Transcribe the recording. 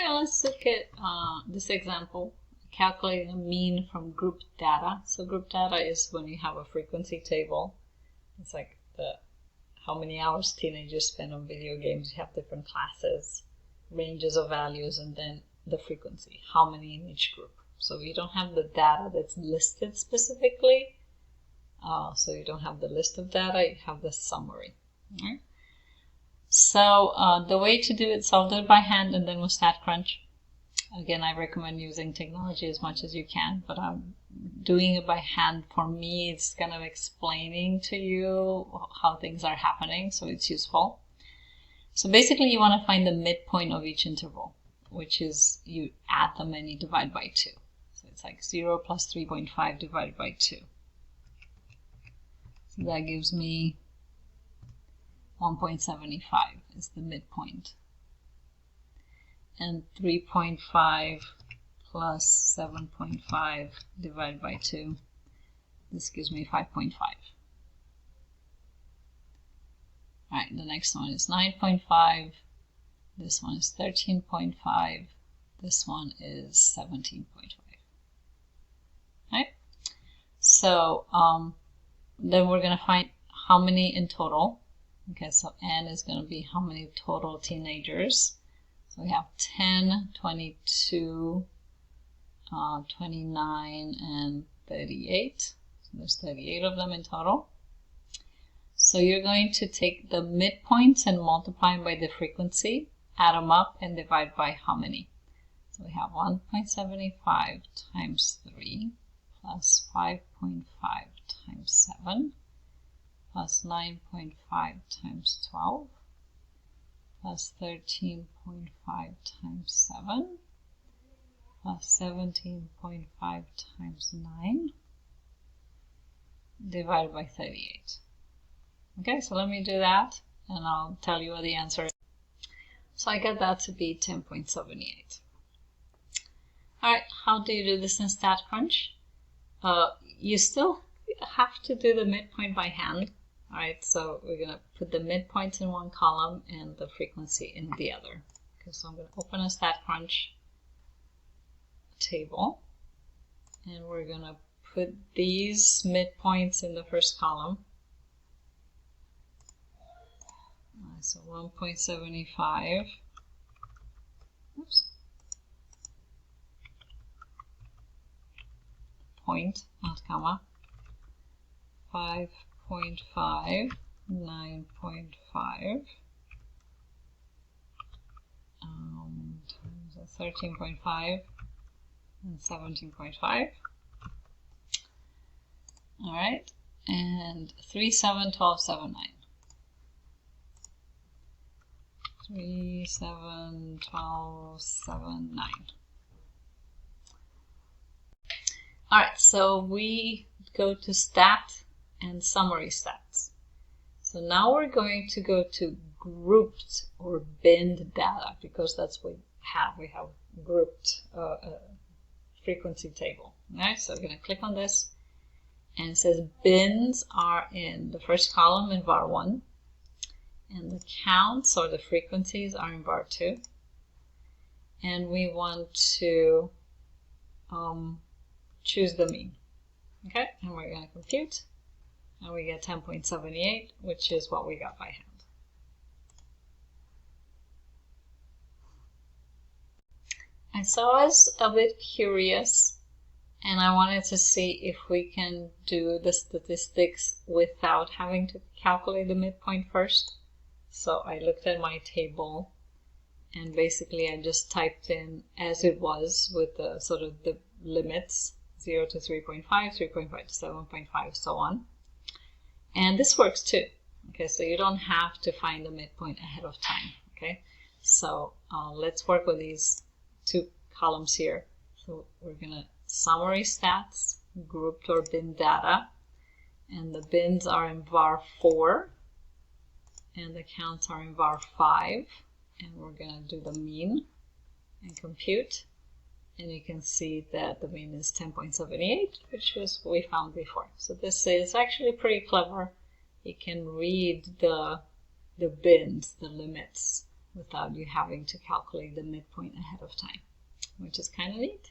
Okay, let's look at this example, calculating a mean from group data. So group data is when you have a frequency table. It's like how many hours teenagers spend on video games. You have different classes, ranges of values, and then the frequency, how many in each group. So you don't have the data that's listed specifically. So you don't have the list of data, you have the summary. All right? So the way to do it, so I'll do it by hand and then with StatCrunch. Again, I recommend using technology as much as you can, but I'm doing it by hand. For me, it's kind of explaining to you how things are happening, so it's useful. So basically, you want to find the midpoint of each interval, which is you add them and you divide by 2. So it's like 0 plus 3.5 divided by 2. So that gives me 1.75 is the midpoint. And 3.5 plus 7.5 divided by 2, this gives me 5.5. Alright, the next one is 9.5, this one is 13.5, this one is 17.5. Right? So then we're going to find how many in total. Okay, so n is going to be how many total teenagers. So we have 10, 22, 29, and 38. So there's 38 of them in total. So you're going to take the midpoints and multiply by the frequency, add them up, and divide by how many. So we have 1.75 times 3 plus 5.5 times 7 plus 9.5 times 12 plus 13.5 times 7 plus 17.5 times 9 divided by 38. Okay, so let me do that and I'll tell you what the answer is. So I get that to be 10.78. Alright, how do you do this in StatCrunch? You still have to do the midpoint by hand. Alright, so we're going to put the midpoint in one column and the frequency in the other. Okay, so I'm going to open a StatCrunch table and we're going to put these midpoints in the first column. So 1.75, oops, point, not comma, 5.5, 9.5, 13.5, and 17.5. All right, and 3, 7, 12, 7, 9. 3, 7, 12, 7, 9. All right, so we go to stat and summary stats. So now we're going to go to grouped or binned data because that's what we have. We have grouped frequency table. All right, so we're going to click on this and it says bins are in the first column in var 1. And the counts or the frequencies are in var 2. And we want to choose the mean. Okay, and we're going to compute. And we get 10.78, which is what we got by hand. And so I was a bit curious, and I wanted to see if we can do the statistics without having to calculate the midpoint first. So I looked at my table and basically I just typed in as it was with the sort of the limits 0 to 3.5, 3.5 to 7.5, so on. And this works too. Okay, so you don't have to find the midpoint ahead of time. Okay, so let's work with these two columns here. So we're gonna summary stats, grouped or bin data, and the bins are in var 4. And the counts are in var 5, and we're going to do the mean and compute, and you can see that the mean is 10.78, which was what we found before. So this is actually pretty clever. You can read the bins, the limits, without you having to calculate the midpoint ahead of time, which is kind of neat.